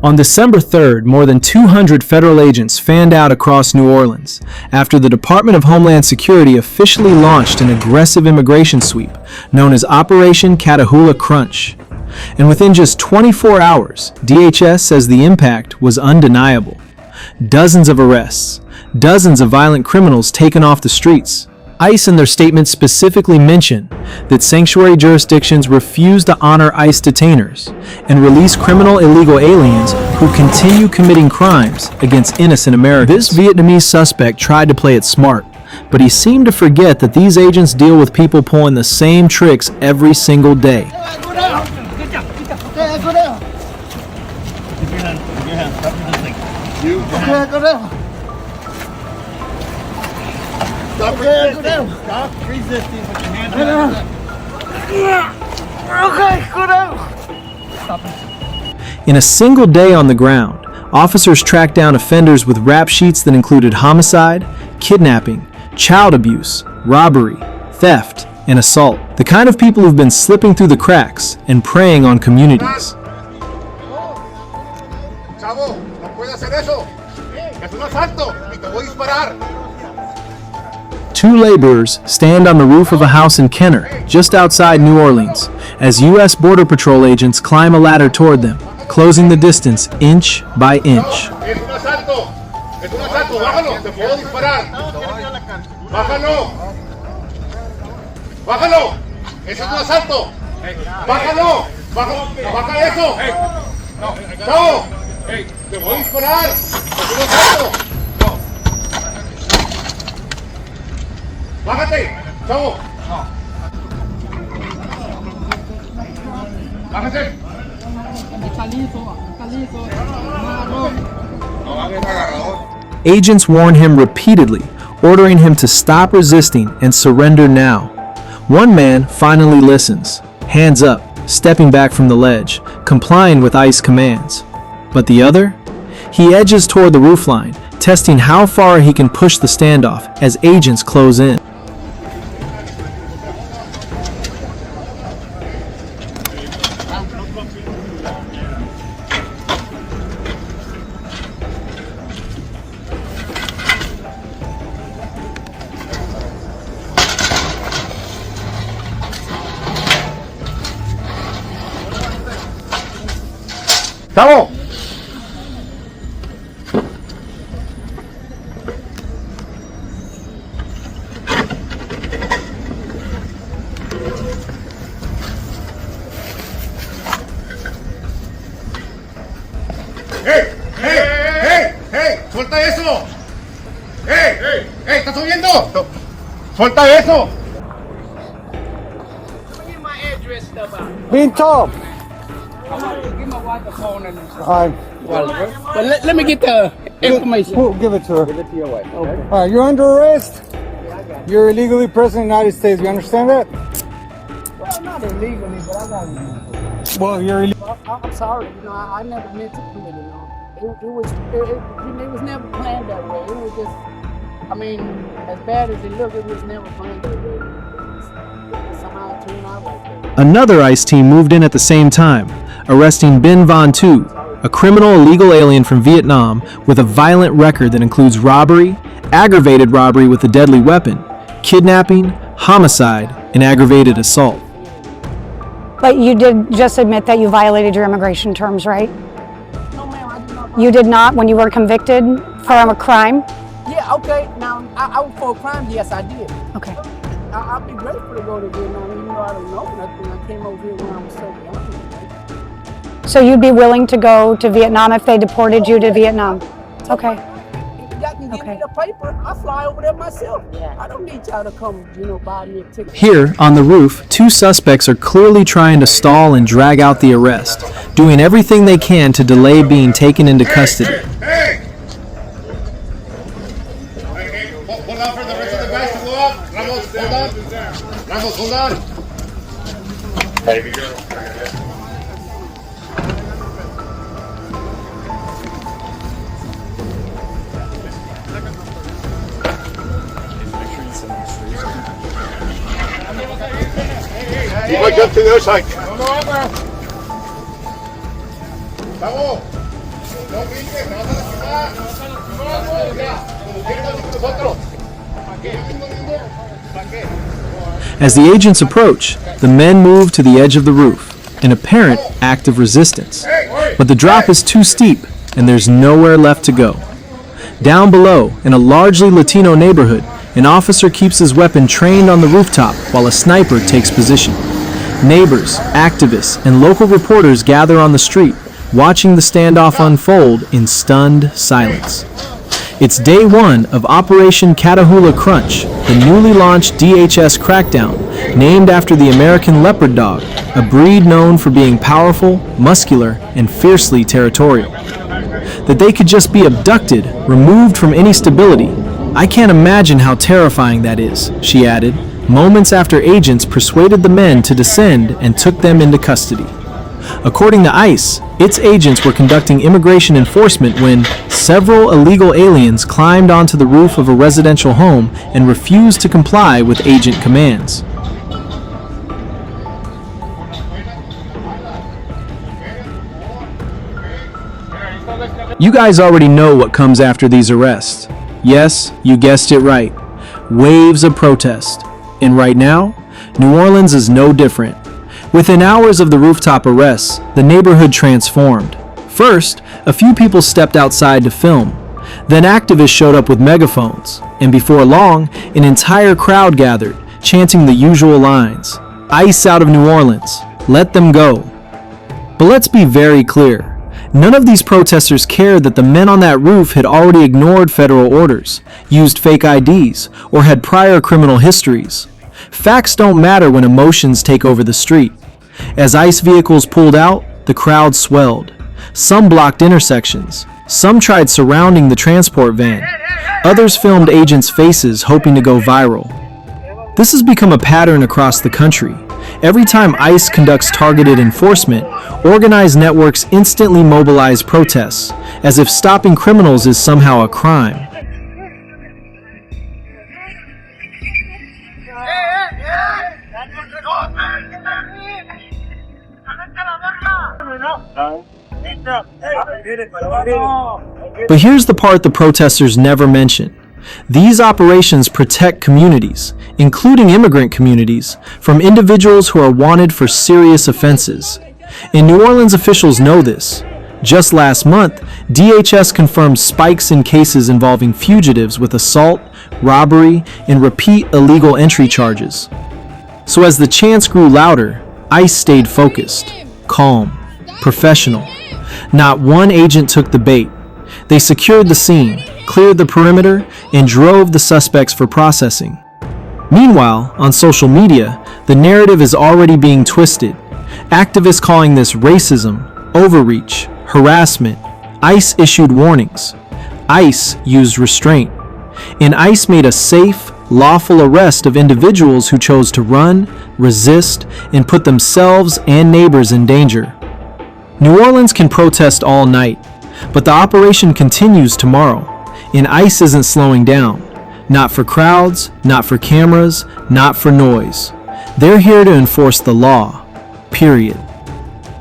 On December 3rd, more than 200 federal agents fanned out across New Orleans after the Department of Homeland Security officially launched an aggressive immigration sweep known as Operation Catahula Crunch. And within just 24 hours, DHS says the impact was undeniable. Dozens of arrests, dozens of violent criminals taken off the streets. ICE in their statement specifically mention that sanctuary jurisdictions refuse to honor ICE detainers and release criminal illegal aliens who continue committing crimes against innocent Americans. This Vietnamese suspect tried to play it smart, but he seemed to forget that these agents deal with people pulling the same tricks every single day. Stop resisting. Stop resisting with your hands behind your back. Okay, go down. Stop. In a single day on the ground, officers tracked down offenders with rap sheets that included homicide, kidnapping, child abuse, robbery, theft, and assault. The kind of people who've been slipping through the cracks and preying on communities. Chavo, no puede hacer eso. Es un asalto y te voy a disparar. Two laborers stand on the roof of a house in Kenner, just outside New Orleans, as U.S. Border Patrol agents climb a ladder toward them, closing the distance inch by inch. Es un asalto. Es un asalto. Bájalo. Te puedo disparar. Bájalo. Bájalo. Eso es un asalto. Bájalo. Baja eso. Chavo. Te voy a disparar. Es un asalto. Bájate, chavo. Bájate. Agents warn him repeatedly, ordering him to stop resisting and surrender now. One man finally listens, hands up, stepping back from the ledge, complying with ICE commands. But the other? He edges toward the roofline, testing how far he can push the standoff as agents close in. Chavo. ¡Hey! ¡Suelta eso! ¡Hey! ¿Estás oyendo? ¡Suelta eso! Get my address stuff out. Being told. Give my wife the phone and Alright. let me get the information. We'll give it to her. Give it to your wife. Okay. Alright, you're under arrest. You're illegally present in the United States. You understand that? Well, not illegally, but I got. Well, you're I'm sorry. You know, I never meant to commit it. It was never planned that way. It was just, I mean, as bad as it looked, it was never planned that way. It somehow turned out like that. Another ICE team moved in at the same time, arresting Ben Von Tu, a criminal illegal alien from Vietnam with a violent record that includes robbery, aggravated robbery with a deadly weapon, kidnapping, homicide, and aggravated assault. But you did just admit that you violated your immigration terms, right? No, ma'am, I did not. You did not when you were convicted for a crime? Yeah, okay. Now, I for a crime, yes, I did. Okay. I'd be grateful to go to Vietnam, even though I don't know nothing. I came over here when I was so young. So you'd be willing to go to Vietnam if they deported you to Vietnam? Okay. Y'all can give me the paper. I fly over there myself. I don't need y'all to come, buy me a ticket. Here, on the roof, two suspects are clearly trying to stall and drag out the arrest, doing everything they can to delay being taken into custody. Hey! Hold on for the rest of the guys to go up. Ramos, hold on. Ramos, hold on. Hey, girl. You might jump to the other side. Chavo, No brinques, te vas a lastimar. Ya, como quieres con nosotros. ¿Para qué? ¿Para qué? As the agents approach, the men move to the edge of the roof, an apparent act of resistance. But the drop is too steep, and there's nowhere left to go. Down below, in a largely Latino neighborhood, an officer keeps his weapon trained on the rooftop while a sniper takes position. Neighbors, activists, and local reporters gather on the street, watching the standoff unfold in stunned silence. It's day one of Operation Catahula Crunch, the newly launched DHS crackdown, named after the American leopard dog, a breed known for being powerful, muscular, and fiercely territorial. That they could just be abducted, removed from any stability. I can't imagine how terrifying that is, she added, moments after agents persuaded the men to descend and took them into custody. According to ICE, its agents were conducting immigration enforcement when several illegal aliens climbed onto the roof of a residential home and refused to comply with agent commands. You guys already know what comes after these arrests. Yes, you guessed it right. Waves of protest. And right now, New Orleans is no different. Within hours of the rooftop arrests, the neighborhood transformed. First, a few people stepped outside to film. Then activists showed up with megaphones. And before long, an entire crowd gathered, chanting the usual lines. ICE out of New Orleans. Let them go. But let's be very clear. None of these protesters cared that the men on that roof had already ignored federal orders, used fake IDs, or had prior criminal histories. Facts don't matter when emotions take over the street. As ICE vehicles pulled out, the crowd swelled. Some blocked intersections. Some tried surrounding the transport van. Others filmed agents' faces, hoping to go viral. This has become a pattern across the country. Every time ICE conducts targeted enforcement, organized networks instantly mobilize protests, as if stopping criminals is somehow a crime. But here's the part the protesters never mention. These operations protect communities, including immigrant communities, from individuals who are wanted for serious offenses. And New Orleans officials know this. Just last month, DHS confirmed spikes in cases involving fugitives with assault, robbery, and repeat illegal entry charges. So as the chants grew louder, ICE stayed focused, calm, professional. Not one agent took the bait. They secured the scene, cleared the perimeter, and drove the suspects for processing. Meanwhile, on social media, the narrative is already being twisted. Activists calling this racism, overreach, harassment. ICE issued warnings. ICE used restraint. And ICE made a safe, lawful arrest of individuals who chose to run, resist, and put themselves and neighbors in danger. New Orleans can protest all night, but the operation continues tomorrow, and ICE isn't slowing down. Not for crowds, not for cameras, not for noise. They're here to enforce the law. Period.